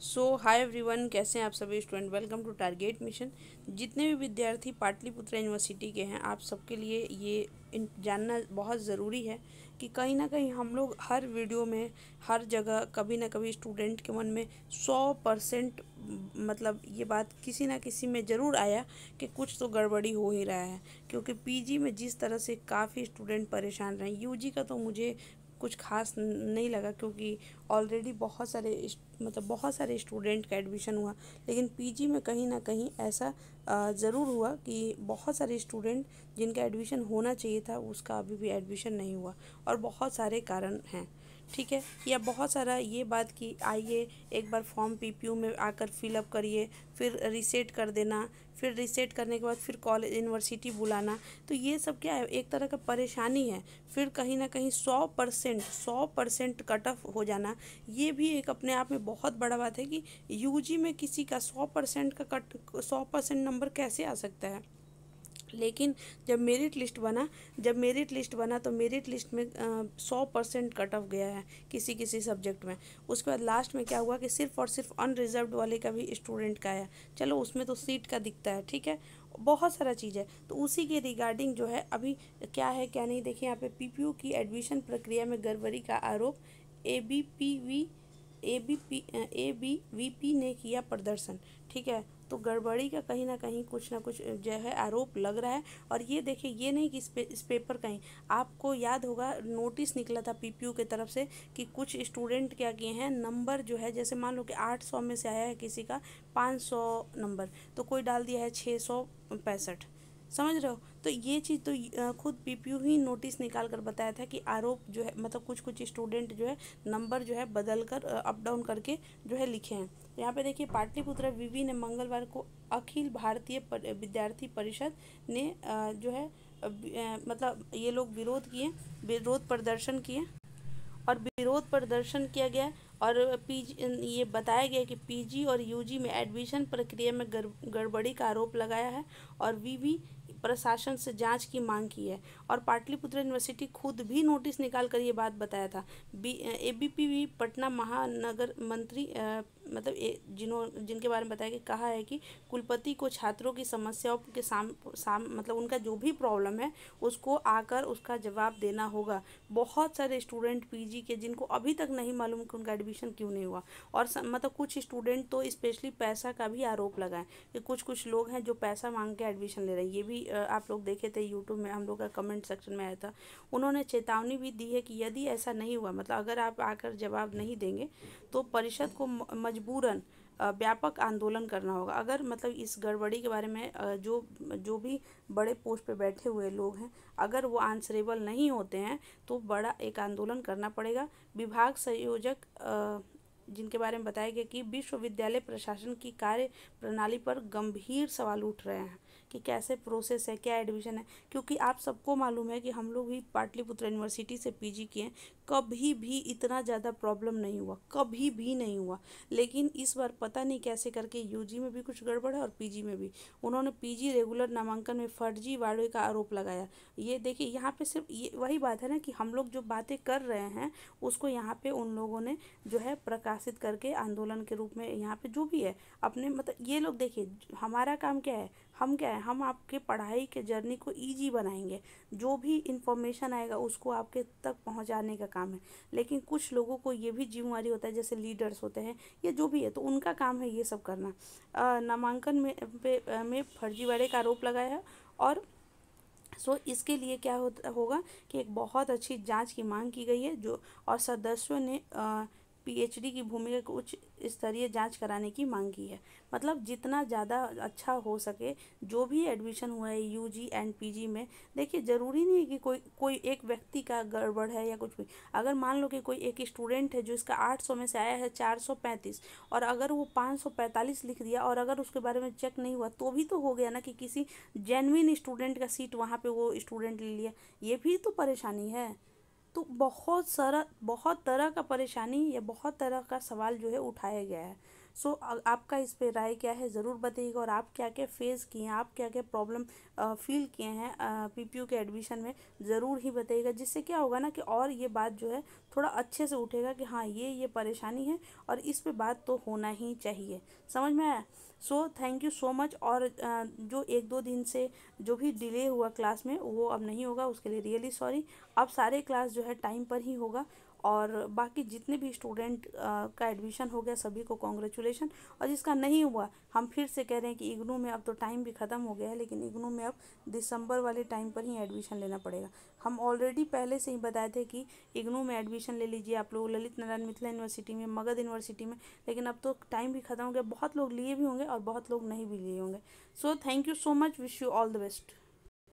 Hi everyone, कैसे हैं आप सभी student. Welcome to target mission. जितने भी विद्यार्थी पाटलिपुत्र यूनिवर्सिटी के हैं, आप सबके लिए ये जानना बहुत ज़रूरी है कि कहीं ना कहीं हम लोग हर वीडियो में, हर जगह कभी ना कभी स्टूडेंट के मन में 100% मतलब ये बात किसी ना किसी में ज़रूर आया कि कुछ तो गड़बड़ी हो ही रहा है। क्योंकि पीजी में जिस तरह से काफ़ी स्टूडेंट परेशान रहे, यूजी का तो मुझे कुछ खास नहीं लगा, क्योंकि ऑलरेडी बहुत सारे स्टूडेंट का एडमिशन हुआ। लेकिन पीजी में कहीं ना कहीं ऐसा ज़रूर हुआ कि बहुत सारे स्टूडेंट जिनका एडमिशन होना चाहिए था, उसका अभी भी एडमिशन नहीं हुआ। और बहुत सारे कारण हैं, ठीक है। या बहुत सारा ये बात कि आइए एक बार फॉर्म पीपीयू में आकर फिलअप करिए, फिर रीसेट कर देना, फिर रीसेट करने के बाद फिर कॉलेज यूनिवर्सिटी बुलाना। तो ये सब क्या है, एक तरह का परेशानी है। फिर कहीं ना कहीं 100% कट ऑफ हो जाना, ये भी एक अपने आप में बहुत बड़ा बात है कि यूजी में किसी का 100% नंबर कैसे आ सकता है। लेकिन जब मेरिट लिस्ट बना तो मेरिट लिस्ट में 100% कट ऑफ गया है किसी किसी सब्जेक्ट में। उसके बाद लास्ट में क्या हुआ कि सिर्फ और सिर्फ अनरिजर्व्ड वाले का भी स्टूडेंट का आया। चलो उसमें तो सीट का दिखता है, ठीक है, बहुत सारा चीज़ है। तो उसी के रिगार्डिंग जो है अभी क्या है क्या नहीं, देखिए यहाँ पे पीपीयू की एडमिशन प्रक्रिया में गड़बड़ी का आरोप। एबीपीवी एबीवीपी ने किया प्रदर्शन, ठीक है। तो गड़बड़ी का कहीं ना कुछ जो है आरोप लग रहा है। और ये देखिए, ये नहीं कि इस पेपर कहीं, आपको याद होगा नोटिस निकला था पीपीयू की तरफ से कि कुछ स्टूडेंट क्या किए हैं, नंबर जो है जैसे मान लो कि 800 में से आया है किसी का 500 नंबर, तो कोई डाल दिया है 665। समझ रहे हो। तो ये चीज़ तो खुद पीपीयू ही नोटिस निकाल कर बताया था कि आरोप जो है, मतलब कुछ कुछ स्टूडेंट जो है नंबर जो है बदल कर अप डाउन करके जो है लिखे हैं। यहाँ पे देखिए, पाटलिपुत्र विवि ने मंगलवार को अखिल भारतीय विद्यार्थी परिषद ने जो है मतलब ये लोग विरोध प्रदर्शन किए और विरोध प्रदर्शन किया गया। और पीजी ये बताया गया कि पीजी और यूजी में एडमिशन प्रक्रिया में गड़बड़ी का आरोप लगाया है और विवि प्रशासन से जांच की मांग की है। और पाटलिपुत्र यूनिवर्सिटी खुद भी नोटिस निकाल कर ये बात बताया था। एबीपीवी पटना महानगर मंत्री मतलब जिनके बारे में बताया कि कहा है कि कुलपति को छात्रों की समस्याओं के मतलब उनका जो भी प्रॉब्लम है उसको आकर उसका जवाब देना होगा। बहुत सारे स्टूडेंट पीजी के जिनको अभी तक नहीं मालूम कि उनका एडमिशन क्यों नहीं हुआ। और मतलब कुछ स्टूडेंट तो स्पेशली पैसा का भी आरोप लगाए कि कुछ कुछ लोग हैं जो पैसा मांग के एडमिशन ले रहे हैं। ये भी आप लोग देखे थे यूट्यूब में, हम लोग का कमेंट सेक्शन में आया था। उन्होंने चेतावनी भी दी है कि यदि ऐसा नहीं हुआ, मतलब अगर आप आकर जवाब नहीं देंगे तो परिषद को मजबूरन व्यापक आंदोलन करना होगा। अगर मतलब इस गड़बड़ी के बारे में जो जो भी बड़े पोस्ट पे बैठे हुए लोग हैं, अगर वो आंसरेबल नहीं होते हैं तो बड़ा एक आंदोलन करना पड़ेगा। विभाग संयोजक जिनके बारे में बताया गया कि विश्वविद्यालय प्रशासन की कार्य प्रणाली पर गंभीर सवाल उठ रहे हैं कि कैसे प्रोसेस है, क्या एडमिशन है। क्योंकि आप सबको मालूम है कि हम लोग भी पाटलिपुत्र यूनिवर्सिटी से पीजी किए हैं, कभी भी इतना ज़्यादा प्रॉब्लम नहीं हुआ, कभी भी नहीं हुआ। लेकिन इस बार पता नहीं कैसे करके यूजी में भी कुछ गड़बड़ है और पीजी में भी। उन्होंने पीजी रेगुलर नामांकन में फर्जीवाड़े का आरोप लगाया। ये देखिए, यहाँ पे सिर्फ ये वही बात है ना कि हम लोग जो बातें कर रहे हैं उसको यहाँ पे उन लोगों ने जो है प्रकाशित करके आंदोलन के रूप में यहाँ पे जो भी है अपने, मतलब ये लोग देखिए, हमारा काम क्या है, हम आपके पढ़ाई के जर्नी को इजी बनाएंगे। जो भी इंफॉर्मेशन आएगा उसको आपके तक पहुंचाने का काम है। लेकिन कुछ लोगों को ये भी जिम्मेवारी होता है, जैसे लीडर्स होते हैं या जो भी है, तो उनका काम है ये सब करना। नामांकन में फर्जीवाड़े का आरोप लगाया है। और इसके लिए क्या होगा कि एक बहुत अच्छी जांच की मांग की गई है, जो और सदस्यों ने पीएचडी की भूमिका को उच्च स्तरीय जांच कराने की मांग की है। मतलब जितना ज़्यादा अच्छा हो सके जो भी एडमिशन हुआ है यूजी एंड पीजी में। देखिए, ज़रूरी नहीं है कि कोई कोई एक व्यक्ति का गड़बड़ है या कुछ भी। अगर मान लो कि कोई एक स्टूडेंट है जो इसका 800 में से आया है 435, और अगर वो 545 लिख दिया और अगर उसके बारे में चेक नहीं हुआ, तो भी तो हो गया ना कि किसी जेन्युइन स्टूडेंट का सीट वहाँ पे वो स्टूडेंट ले लिया। ये भी तो परेशानी है। तो बहुत तरह का परेशानी या बहुत तरह का सवाल जो है उठाया गया है। सो आपका इस पे राय क्या है ज़रूर बताइएगा, और आप क्या क्या फेस किए हैं, आप क्या क्या प्रॉब्लम फील किए हैं पीपीयू के एडमिशन में, ज़रूर ही बताइएगा। जिससे क्या होगा ना कि और ये बात जो है थोड़ा अच्छे से उठेगा कि हाँ ये परेशानी है और इस पे बात तो होना ही चाहिए। समझ में आया? So thank you so much. और जो 1-2 दिन से जो भी डिले हुआ क्लास में वो अब नहीं होगा, उसके लिए रियली सॉरी। अब सारे क्लास जो है टाइम पर ही होगा, और बाकी जितने भी स्टूडेंट का एडमिशन हो गया सभी को कॉन्ग्रेचुलेशन। और जिसका नहीं हुआ, हम फिर से कह रहे हैं कि इग्नू में अब तो टाइम भी ख़त्म हो गया है, लेकिन इग्नू में अब दिसंबर वाले टाइम पर ही एडमिशन लेना पड़ेगा। हम ऑलरेडी पहले से ही बताए थे कि इग्नू में एडमिशन ले लीजिए आप लोग, ललित नारायण मिथिला यूनिवर्सिटी में, मगध यूनिवर्सिटी में, लेकिन अब तो टाइम भी ख़त्म हो गया। बहुत लोग लिए भी होंगे और बहुत लोग नहीं भी लिए होंगे। So thank you so much, wish you all the best.